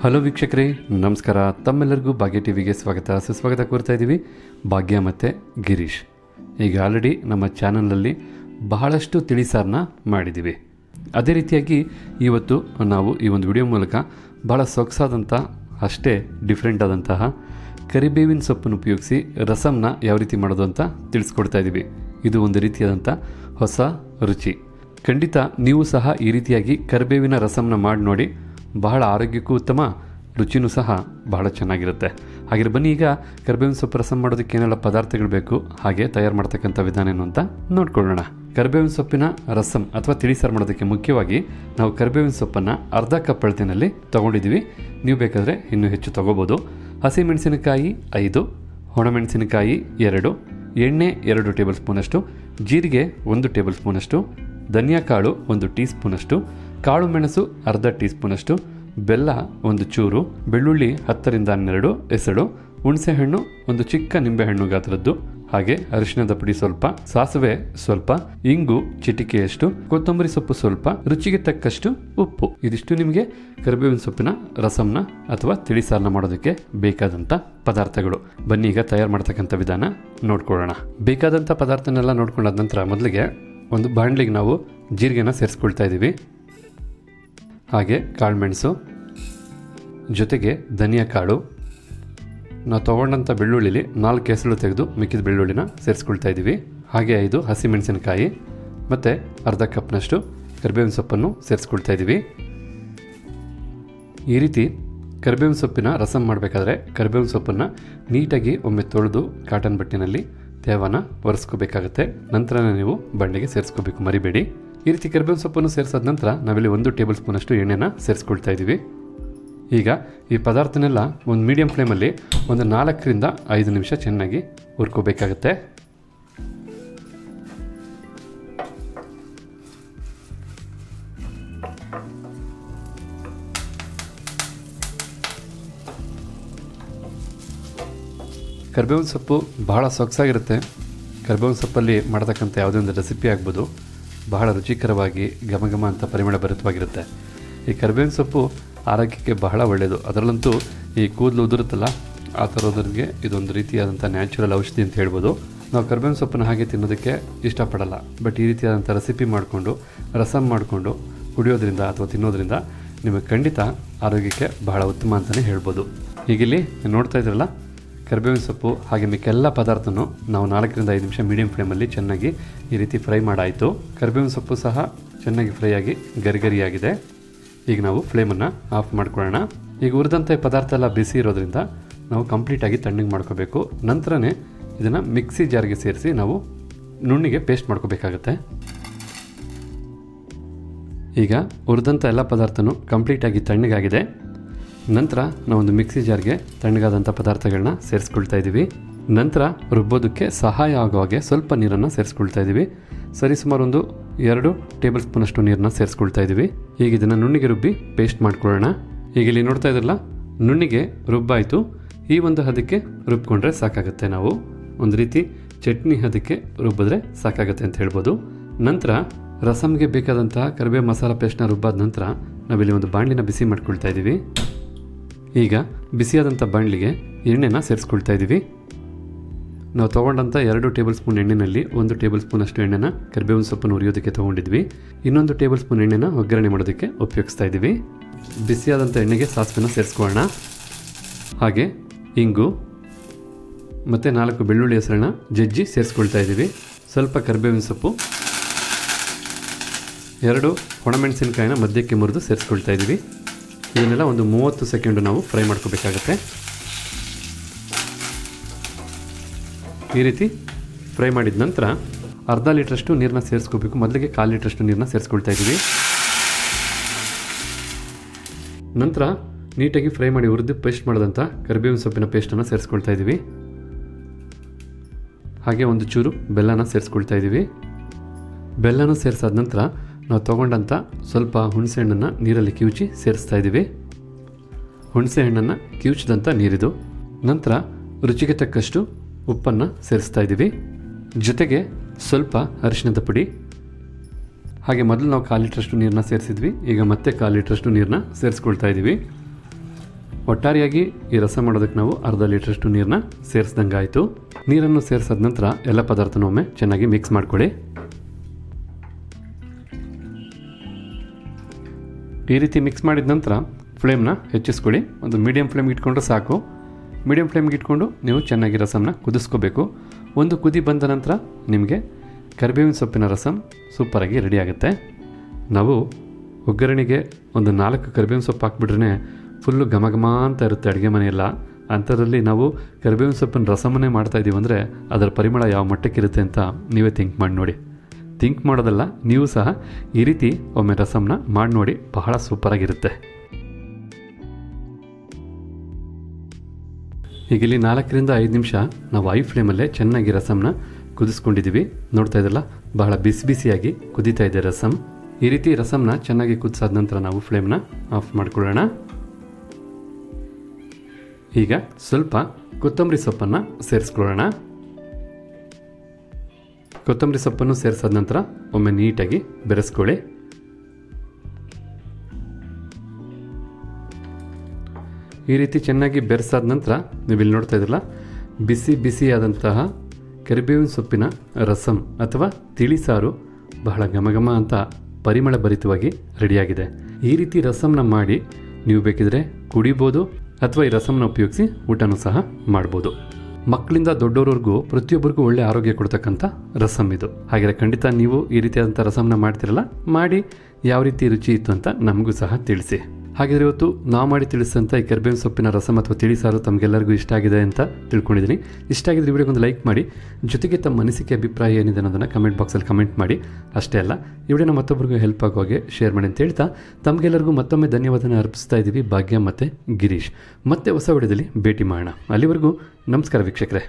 Hello ವೀಕ್ಷಕರೇ, ನಮಸ್ಕಾರ. ತಮ್ಮೆಲ್ಲರಿಗೂ ಭಾಗ್ಯ ಟಿವಿಗೆ ಸುಸ್ವಾಗತ ಕೋರ್ತಾ ಇದ್ದೀವಿ. ಭಾಗ್ಯ ಮತ್ತು ಗಿರೀಶ್. ಈಗ ಆಲ್ರೆಡಿ ನಮ್ಮ ಚಾನಲಲ್ಲಿ ಬಹಳಷ್ಟು ತಿಳಿಸಾರನ್ನ ಮಾಡಿದ್ದೀವಿ. ಅದೇ ರೀತಿಯಾಗಿ ಇವತ್ತು ನಾವು ಈ ಒಂದು ವಿಡಿಯೋ ಮೂಲಕ ಭಾಳ ಸೊಗಸಾದಂಥ ಅಷ್ಟೇ ಡಿಫ್ರೆಂಟ್ ಆದಂತಹ ಕರಿಬೇವಿನ ಸೊಪ್ಪನ್ನು ಉಪಯೋಗಿಸಿ ರಸಮ್ನ ಯಾವ ರೀತಿ ಮಾಡೋದು ಅಂತ ತಿಳಿಸ್ಕೊಡ್ತಾ ಇದ್ದೀವಿ. ಇದು ಒಂದು ರೀತಿಯಾದಂಥ ಹೊಸ ರುಚಿ. ಖಂಡಿತ ನೀವು ಸಹ ಈ ರೀತಿಯಾಗಿ ಕರಿಬೇವಿನ ರಸಮ್ನ ಮಾಡಿ ನೋಡಿ. ಬಹಳ ಆರೋಗ್ಯಕ್ಕೂ ಉತ್ತಮ, ರುಚಿನೂ ಸಹ ಬಹಳ ಚೆನ್ನಾಗಿರುತ್ತೆ. ಹಾಗೆ ಬನ್ನಿ, ಈಗ ಕರಿಬೇವಿನ ಸೊಪ್ಪು ರಸಮ್ ಮಾಡೋದಕ್ಕೆ ಏನೆಲ್ಲ ಪದಾರ್ಥಗಳು ಬೇಕು, ಹಾಗೆ ತಯಾರು ಮಾಡ್ತಕ್ಕಂಥ ವಿಧಾನ ಏನು ಅಂತ ನೋಡ್ಕೊಳ್ಳೋಣ. ಕರಿಬೇವಿನ ಸೊಪ್ಪಿನ ರಸಮ್ ಅಥವಾ ತಿಳಿಸಾರು ಮಾಡೋದಕ್ಕೆ ಮುಖ್ಯವಾಗಿ ನಾವು ಕರಿಬೇವಿನ ಸೊಪ್ಪನ್ನು ಅರ್ಧ ಕಪ್ ಅಳತೆಯಲ್ಲಿ ತೊಗೊಂಡಿದ್ದೀವಿ. ನೀವು ಬೇಕಾದರೆ ಇನ್ನೂ ಹೆಚ್ಚು ತೊಗೋಬೋದು. ಹಸಿಮೆಣಸಿನಕಾಯಿ 5, ಒಣಮೆಣಸಿನಕಾಯಿ 2, ಎಣ್ಣೆ 2 ಟೇಬಲ್ ಸ್ಪೂನಷ್ಟು, ಜೀರಿಗೆ 1 ಟೇಬಲ್ ಸ್ಪೂನಷ್ಟು, ಧನಿಯಾ ಕಾಳು 1 ಟೀ ಸ್ಪೂನಷ್ಟು, ಕಾಳು ಮೆಣಸು ಅರ್ಧ ಟೀ ಸ್ಪೂನಷ್ಟು, ಬೆಲ್ಲ 1 ಚೂರು, ಬೆಳ್ಳುಳ್ಳಿ 10 ರಿಂದ 12 ಎಸಳು, ಹುಣಸೆಹಣ್ಣು 1 ಚಿಕ್ಕ ನಿಂಬೆಹಣ್ಣು ಗಾತ್ರದ್ದು, ಹಾಗೆ ಅರಿಶಿಣದ ಪುಡಿ ಸ್ವಲ್ಪ, ಸಾಸಿವೆ ಸ್ವಲ್ಪ, ಇಂಗು ಚಿಟಿಕೆಯಷ್ಟು, ಕೊತ್ತಂಬರಿ ಸೊಪ್ಪು ಸ್ವಲ್ಪ, ರುಚಿಗೆ ತಕ್ಕಷ್ಟು ಉಪ್ಪು. ಇದಿಷ್ಟು ನಿಮಗೆ ಕರಿಬೇವಿನ ಸೊಪ್ಪಿನ ರಸಮ್ನ ಅಥವಾ ತಿಳಿಸಾರನ್ನ ಮಾಡೋದಕ್ಕೆ ಬೇಕಾದಂಥ ಪದಾರ್ಥಗಳು. ಬನ್ನಿ, ಈಗ ತಯಾರು ಮಾಡ್ತಕ್ಕಂಥ ವಿಧಾನ ನೋಡ್ಕೊಳ್ಳೋಣ. ಬೇಕಾದಂಥ ಪದಾರ್ಥನೆಲ್ಲ ನೋಡ್ಕೊಂಡಾದ ನಂತರ ಮೊದಲಿಗೆ ಒಂದು ಬಾಣಲಿಗೆ ನಾವು ಜೀರಿಗೆನ ಸೇರಿಸ್ಕೊಳ್ತಾ ಇದ್ದೀವಿ. ಹಾಗೆ ಕಾಳುಮೆಣಸು, ಜೊತೆಗೆ ಧನಿಯಾ ಕಾಳು, ನಾವು ತೊಗೊಂಡಂಥ ಬೆಳ್ಳುಳ್ಳಿಲಿ 4 ಎಸಳು ತೆಗೆದು ಮಿಕ್ಕಿದ ಬೆಳ್ಳುಳ್ಳಿನ ಸೇರಿಸ್ಕೊಳ್ತಾ ಇದ್ದೀವಿ. ಹಾಗೆ 5 ಹಸಿಮೆಣಸಿನಕಾಯಿ ಮತ್ತು ಅರ್ಧ ಕಪ್ನಷ್ಟು ಕರಿಬೇವಿನ ಸೊಪ್ಪನ್ನು ಸೇರಿಸ್ಕೊಳ್ತಾ ಇದ್ದೀವಿ. ಈ ರೀತಿ ಕರಿಬೇವಿನ ಸೊಪ್ಪಿನ ರಸಮ್ ಮಾಡಬೇಕಾದ್ರೆ ಕರಿಬೇವಿನ ಸೊಪ್ಪನ್ನು ನೀಟಾಗಿ ಒಮ್ಮೆ ತೊಳೆದು ಕಾಟನ್ ಬಟ್ಟೆನಲ್ಲಿ ತೇವನ ಒರೆಸ್ಕೋಬೇಕಾಗತ್ತೆ. ನಂತರನೇ ನೀವು ಬಾಣಲೆಗೆ ಸೇರಿಸ್ಕೋಬೇಕು, ಮರಿಬೇಡಿ. ಈ ರೀತಿ ಕರಿಬೇವಿನ ಸೊಪ್ಪನ್ನು ಸೇರಿಸಾದ ನಂತರ ನಾವಿಲ್ಲಿ 1 ಟೇಬಲ್ ಸ್ಪೂನಷ್ಟು ಎಣ್ಣೆನ ಸೇರಿಸ್ಕೊಳ್ತಾ ಇದ್ದೀವಿ. ಈಗ ಈ ಪದಾರ್ಥನೆಲ್ಲ ಒಂದು ಮೀಡಿಯಂ ಫ್ಲೇಮಲ್ಲಿ ಒಂದು 4 ರಿಂದ 5 ನಿಮಿಷ ಚೆನ್ನಾಗಿ ಹುರ್ಕೋಬೇಕಾಗತ್ತೆ. ಕರಿಬೇವಿನ ಸೊಪ್ಪು ಬಹಳ ಸೊಗಸಾಗಿರುತ್ತೆ. ಕರಿಬೇವಿನ ಸೊಪ್ಪಲ್ಲಿ ಮಾಡತಕ್ಕಂಥ ಯಾವುದೇ ಒಂದು ರೆಸಿಪಿ ಆಗ್ಬೋದು, ಬಹಳ ರುಚಿಕರವಾಗಿ ಘಮಘಮ ಅಂತ ಪರಿಮಳ ಭರಿತವಾಗಿರುತ್ತೆ. ಈ ಕರಿಬೇವಿನ ಸೊಪ್ಪು ಆರೋಗ್ಯಕ್ಕೆ ಬಹಳ ಒಳ್ಳೆಯದು. ಅದರಲ್ಲಂತೂ ಈ ಕೂದಲು ಉದುರುತ್ತಲ್ಲ, ಆ ಥರದವ್ರಿಗೆ ಇದೊಂದು ರೀತಿಯಾದಂಥ ನ್ಯಾಚುರಲ್ ಔಷಧಿ ಅಂತ ಹೇಳ್ಬೋದು. ನಾವು ಕರಿಬೇವಿನ ಸೊಪ್ಪನ್ನು ಹಾಗೆ ತಿನ್ನೋದಕ್ಕೆ ಇಷ್ಟಪಡಲ್ಲ. ಬಟ್ ಈ ರೀತಿಯಾದಂಥ ರೆಸಿಪಿ ಮಾಡಿಕೊಂಡು ರಸಮ್ ಮಾಡಿಕೊಂಡು ಕುಡಿಯೋದ್ರಿಂದ ಅಥವಾ ತಿನ್ನೋದ್ರಿಂದ ನಿಮಗೆ ಖಂಡಿತ ಆರೋಗ್ಯಕ್ಕೆ ಬಹಳ ಉತ್ತಮ ಅಂತಲೇ ಹೇಳ್ಬೋದು. ಈಗಿಲ್ಲಿ ನೋಡ್ತಾ ಇದ್ರಲ್ಲ, ಕರಿಬೇವಿನ ಸೊಪ್ಪು ಹಾಗೆ ಮಿಕ್ಕೆಲ್ಲ ಪದಾರ್ಥನೂ ನಾವು 4 ರಿಂದ 5 ನಿಮಿಷ ಮೀಡಿಯಂ ಫ್ಲೇಮಲ್ಲಿ ಚೆನ್ನಾಗಿ ಈ ರೀತಿ ಫ್ರೈ ಮಾಡಾಯಿತು. ಕರಿಬೇವಿನ ಸೊಪ್ಪು ಸಹ ಚೆನ್ನಾಗಿ ಫ್ರೈ ಆಗಿ ಗರಿಗರಿಯಾಗಿದೆ. ಈಗ ನಾವು ಫ್ಲೇಮನ್ನು ಆಫ್ ಮಾಡ್ಕೊಳ್ಳೋಣ. ಈಗ ಹುರಿದಂಥ ಪದಾರ್ಥ ಎಲ್ಲ ಬಿಸಿ ಇರೋದ್ರಿಂದ ನಾವು ಕಂಪ್ಲೀಟಾಗಿ ತಣ್ಣಗೆ ಮಾಡ್ಕೋಬೇಕು. ನಂತರನೇ ಇದನ್ನು ಮಿಕ್ಸಿ ಜಾರ್ಗೆ ಸೇರಿಸಿ ನಾವು ನುಣ್ಣಿಗೆ ಪೇಸ್ಟ್ ಮಾಡ್ಕೋಬೇಕಾಗತ್ತೆ. ಈಗ ಹುರಿದಂಥ ಎಲ್ಲ ಪದಾರ್ಥನೂ ಕಂಪ್ಲೀಟಾಗಿ ತಣ್ಣಗಾಗಿದೆ. ನಂತರ ನಾವೊಂದು ಮಿಕ್ಸಿ ಜಾರ್ಗೆ ತಣ್ಣಗಾದಂಥ ಪದಾರ್ಥಗಳನ್ನ ಸೇರಿಸ್ಕೊಳ್ತಾ ಇದ್ದೀವಿ. ನಂತರ ರುಬ್ಬೋದಕ್ಕೆ ಸಹಾಯ ಆಗೋ ಹಾಗೆ ಸ್ವಲ್ಪ ನೀರನ್ನು ಸೇರಿಸ್ಕೊಳ್ತಾ ಇದ್ದೀವಿ. ಸರಿಸುಮಾರು ಒಂದು 2 ಟೇಬಲ್ ಸ್ಪೂನಷ್ಟು ನೀರನ್ನ ಸೇರಿಸ್ಕೊಳ್ತಾ ಇದ್ದೀವಿ. ಈಗ ಇದನ್ನು ನುಣ್ಣಿಗೆ ರುಬ್ಬಿ ಪೇಸ್ಟ್ ಮಾಡ್ಕೊಳ್ಳೋಣ. ಈಗ ಇಲ್ಲಿ ನೋಡ್ತಾ ಇದ್ರಲ್ಲ, ನುಣ್ಣಿಗೆ ರುಬ್ಬಾಯಿತು. ಈ ಒಂದು ಹದಕ್ಕೆ ರುಬ್ಕೊಂಡ್ರೆ ಸಾಕಾಗುತ್ತೆ. ನಾವು ಒಂದು ರೀತಿ ಚಟ್ನಿ ಹದಕ್ಕೆ ರುಬ್ಬಿದ್ರೆ ಸಾಕಾಗುತ್ತೆ ಅಂತ ಹೇಳ್ಬೋದು. ನಂತರ ರಸಮ್ಗೆ ಬೇಕಾದಂತಹ ಕರಿಬೇವು ಮಸಾಲ ಪೇಸ್ಟ್ನ ರುಬ್ಬಾದ ನಂತರ ನಾವಿಲ್ಲಿ ಒಂದು ಬಾಣಲಿನ ಬಿಸಿ ಮಾಡ್ಕೊಳ್ತಾ ಇದ್ದೀವಿ. ಈಗ ಬಿಸಿಯಾದಂಥ ಬಾಣಲಿಗೆ ಎಣ್ಣೆನ ಸೇರಿಸ್ಕೊಳ್ತಾ ಇದ್ದೀವಿ. ನಾವು ತೊಗೊಂಡಂಥ 2 ಟೇಬಲ್ ಸ್ಪೂನ್ ಎಣ್ಣೆಯಲ್ಲಿ 1 ಟೇಬಲ್ ಸ್ಪೂನಷ್ಟು ಎಣ್ಣೆನ ಕರಿಬೇವಿನ ಸೊಪ್ಪನ್ನು ಹುರಿಯೋದಕ್ಕೆ ತೊಗೊಂಡಿದ್ವಿ. ಇನ್ನೊಂದು ಟೇಬಲ್ ಸ್ಪೂನ್ ಎಣ್ಣೆನ ಒಗ್ಗರಣೆ ಮಾಡೋದಕ್ಕೆ ಉಪಯೋಗಿಸ್ತಾ ಇದ್ದೀವಿ. ಬಿಸಿಯಾದಂಥ ಎಣ್ಣೆಗೆ ಸಾಸಿವೆನ ಸೇರಿಸ್ಕೊಳ್ಳೋಣ. ಹಾಗೆ ಇಂಗು ಮತ್ತು 4 ಬೆಳ್ಳುಳ್ಳಿ ಹೆಸರನ್ನ ಜಜ್ಜಿ ಸೇರಿಸ್ಕೊಳ್ತಾ ಇದ್ದೀವಿ. ಸ್ವಲ್ಪ ಕರಿಬೇವಿನ ಸೊಪ್ಪು, 2 ಒಣಮೆಣಸಿನಕಾಯಿನ ಮಧ್ಯಕ್ಕೆ ಮುರಿದು ಸೇರಿಸ್ಕೊಳ್ತಾ ಇದ್ದೀವಿ. ಇದನ್ನೆಲ್ಲ ಒಂದು 30 ಸೆಕೆಂಡು ನಾವು ಫ್ರೈ ಮಾಡ್ಕೋಬೇಕಾಗತ್ತೆ. ಈ ರೀತಿ ಫ್ರೈ ಮಾಡಿದ ನಂತರ ಅರ್ಧ ಲೀಟ್ರಷ್ಟು ನೀರನ್ನ ಸೇರಿಸ್ಕೋಬೇಕು. ಮೊದಲಿಗೆ 1/4 ಲೀಟ್ರಷ್ಟು ನೀರನ್ನ ಸೇರಿಸ್ಕೊಳ್ತಾ ಇದ್ದೀವಿ. ನಂತರ ನೀಟಾಗಿ ಫ್ರೈ ಮಾಡಿ ಹುರಿದು ಪೇಸ್ಟ್ ಮಾಡಿದಂಥ ಕರಿಬೇವಿನ ಸೊಪ್ಪಿನ ಪೇಸ್ಟನ್ನು ಸೇರಿಸ್ಕೊಳ್ತಾ ಇದ್ದೀವಿ. ಹಾಗೆ 1 ಚೂರು ಬೆಲ್ಲನ ಸೇರಿಸ್ಕೊಳ್ತಾ ಇದ್ದೀವಿ. ಬೆಲ್ಲನ ಸೇರಿಸಾದ ನಂತರ ನಾವು ತೊಗೊಂಡಂಥ ಸ್ವಲ್ಪ ಹುಣಸೆಹಣ್ಣನ್ನು ನೀರಲ್ಲಿ ಕಿವುಚಿ ಸೇರಿಸ್ತಾ ಇದ್ದೀವಿ. ಹುಣಸೆಹಣ್ಣನ್ನು ಕಿವುಚಿದಂಥ ನೀರಿದು. ನಂತರ ರುಚಿಗೆ ತಕ್ಕಷ್ಟು ಉಪ್ಪನ್ನು ಸೇರಿಸ್ತಾ ಇದ್ದೀವಿ. ಜೊತೆಗೆ ಸ್ವಲ್ಪ ಅರಿಶಿಣದ ಪುಡಿ, ಹಾಗೆ ಮೊದಲು ನಾವು 1/4 ಲೀಟ್ರಷ್ಟು ನೀರನ್ನ ಸೇರಿಸಿದ್ವಿ. ಈಗ ಮತ್ತೆ 1/4 ಲೀಟ್ರಷ್ಟು ನೀರನ್ನ ಸೇರಿಸ್ಕೊಳ್ತಾ ಇದ್ದೀವಿ. ಒಟ್ಟಾರೆಯಾಗಿ ಈ ರಸ ಮಾಡೋದಕ್ಕೆ ನಾವು ಅರ್ಧ ಲೀಟ್ರಷ್ಟು ನೀರನ್ನ ಸೇರಿಸ್ದಂಗೆ ಆಯಿತು. ನೀರನ್ನು ಸೇರಿಸಿದ ನಂತರ ಎಲ್ಲ ಪದಾರ್ಥನೂ ಒಮ್ಮೆ ಚೆನ್ನಾಗಿ ಮಿಕ್ಸ್ ಮಾಡ್ಕೊಳ್ಳಿ. ಈ ರೀತಿ ಮಿಕ್ಸ್ ಮಾಡಿದ ನಂತರ ಫ್ಲೇಮ್ನ ಹೆಚ್ಚಿಸ್ಕೊಳ್ಳಿ. ಒಂದು ಮೀಡಿಯಮ್ ಫ್ಲೇಮ್ಗೆ ಇಟ್ಕೊಂಡ್ರೆ ಸಾಕು. ಮೀಡಿಯಮ್ ಫ್ಲೇಮ್ಗೆ ಇಟ್ಕೊಂಡು ನೀವು ಚೆನ್ನಾಗಿ ರಸಮನ್ನ ಕುದಿಸ್ಕೋಬೇಕು. ಒಂದು ಕುದಿ ಬಂದ ನಂತರ ನಿಮಗೆ ಕರಿಬೇವಿನ ಸೊಪ್ಪಿನ ರಸಮ್ ಸೂಪರಾಗಿ ರೆಡಿ ಆಗುತ್ತೆ. ನಾವು ಒಗ್ಗರಣೆಗೆ ಒಂದು 4 ಕರಿಬೇವಿನ ಸೊಪ್ಪು ಹಾಕ್ಬಿಟ್ರೆ ಫುಲ್ಲು ಘಮ ಘಮ ಅಂತ ಇರುತ್ತೆ ಅಡುಗೆ ಮನೆಯೆಲ್ಲ. ಅಂಥದ್ರಲ್ಲಿ ನಾವು ಕರಿಬೇವಿನ ಸೊಪ್ಪಿನ ರಸಮನ್ನೇ ಮಾಡ್ತಾಯಿದ್ದೀವಿ ಅಂದರೆ ಅದರ ಪರಿಮಳ ಯಾವ ಮಟ್ಟಕ್ಕಿರುತ್ತೆ ಅಂತ ನೀವೇ ಥಿಂಕ್ ಮಾಡಿ ನೋಡಿ. ಥಿಂಕ್ ಮಾಡೋದಲ್ಲ, ನೀವು ಸಹ ಈ ರೀತಿ ಒಮ್ಮೆ ರಸಮ್ನ ಮಾಡಿ ನೋಡಿ, ಬಹಳ ಸೂಪರಾಗಿರುತ್ತೆ. ಈಗ ಇಲ್ಲಿ 4ರಿಂದ 5 ನಿಮಿಷ ನಾವು ಐ ಫ್ಲೇಮಲ್ಲೇ ಚೆನ್ನಾಗಿ ರಸಮ್ನ ಕುದಿಸ್ಕೊಂಡಿದ್ದೀವಿ. ನೋಡ್ತಾ ಇದ್ದಲ್ಲ, ಬಹಳ ಬಿಸಿ ಬಿಸಿಯಾಗಿ ಕುದೀತಾ ಇದೆ ರಸಮ್. ಈ ರೀತಿ ರಸಮ್ನ ಚೆನ್ನಾಗಿ ಕುದಿಸಾದ ನಂತರ ನಾವು ಫ್ಲೇಮ್ನ ಆಫ್ ಮಾಡ್ಕೊಳ್ಳೋಣ. ಈಗ ಸ್ವಲ್ಪ ಕೊತ್ತಂಬರಿ ಸೊಪ್ಪನ್ನು ಸೇರಿಸ್ಕೊಳ್ಳೋಣ. ಕೊತ್ತಂಬರಿ ಸೊಪ್ಪನ್ನು ಸೇರಿಸಾದ ನಂತರ ಒಮ್ಮೆ ನೀಟಾಗಿ ಬೆರೆಸ್ಕೊಳ್ಳಿ. ಈ ರೀತಿ ಚೆನ್ನಾಗಿ ಬೆರೆಸಾದ ನಂತರ ನೀವು ಇಲ್ಲಿ ನೋಡ್ತಾ ಇದ್ರಲ್ಲ, ಬಿಸಿ ಬಿಸಿಯಾದಂತಹ ಕರಿಬೇವಿನ ಸೊಪ್ಪಿನ ರಸಮ್ ಅಥವಾ ತಿಳಿಸಾರು ಬಹಳ ಘಮಘಮ ಅಂತ ಪರಿಮಳ ಭರಿತವಾಗಿ ರೆಡಿಯಾಗಿದೆ. ಈ ರೀತಿ ರಸಮ್ನ ಮಾಡಿ ನೀವು ಬೇಕಿದ್ರೆ ಕುಡಿಬೋದು ಅಥವಾ ಈ ರಸಮ್ನ ಉಪಯೋಗಿಸಿ ಊಟನೂ ಸಹ ಮಾಡ್ಬೋದು. ಮಕ್ಕಳಿಂದ ದೊಡ್ಡವರವರೆಗೂ ಪ್ರತಿಯೊಬ್ಬರಿಗೂ ಒಳ್ಳೆ ಆರೋಗ್ಯ ಕೊಡ್ತಕ್ಕಂಥ ರಸಮ್ ಇದು. ಹಾಗೆ ಖಂಡಿತ ನೀವು ಈ ರೀತಿಯಾದಂಥ ರಸಮ್ನ ಮಾಡ್ತಿರಲ್ಲ, ಮಾಡಿ ಯಾವ ರೀತಿ ರುಚಿ ಇತ್ತು ಅಂತ ನಮಗೂ ಸಹ ತಿಳಿಸಿ. ಹಾಗಿದ್ರೆ ಇವತ್ತು ನಾವು ಮಾಡಿ ತಿಳಿಸಿದಂಥ ಈ ಕರಿಬೇವಿನ ಸೊಪ್ಪಿನ ರಸಮ್ ಅಥವಾ ತಿಳಿಸಾರು ತಮಗೆಲ್ಲರಿಗೂ ಇಷ್ಟ ಆಗಿದೆ ಅಂತ ತಿಳ್ಕೊಂಡಿದ್ದೀನಿ. ಇಷ್ಟ ಆಗಿದ್ರೆ ವಿಡಿಯೋಗೆ ಒಂದು ಲೈಕ್ ಮಾಡಿ, ಜೊತೆಗೆ ತಮ್ಮ ಅನಿಸಿಕೆ ಅಭಿಪ್ರಾಯ ಏನಿದೆ ಅನ್ನೋದನ್ನು ಕಮೆಂಟ್ ಬಾಕ್ಸಲ್ಲಿ ಕಮೆಂಟ್ ಮಾಡಿ. ಅಷ್ಟೇ ಅಲ್ಲ, ಈ ವಿಡಿಯೋನ ಮತ್ತೊಬ್ಬರಿಗೂ ಹೆಲ್ಪ್ ಆಗೋ ಹಾಗೆ ಶೇರ್ ಮಾಡಿ ಅಂತ ಹೇಳ್ತಾ ತಮಗೆಲ್ಲರಿಗೂ ಮತ್ತೊಮ್ಮೆ ಧನ್ಯವಾದನ ಅರ್ಪಿಸ್ತಾ ಇದ್ದೀವಿ. ಭಾಗ್ಯ ಮತ್ತು ಗಿರೀಶ್. ಮತ್ತೆ ಹೊಸ ವಿಡಿಯೋದಲ್ಲಿ ಭೇಟಿ ಮಾಡೋಣ. ಅಲ್ಲಿವರೆಗೂ ನಮಸ್ಕಾರ ವೀಕ್ಷಕರೇ.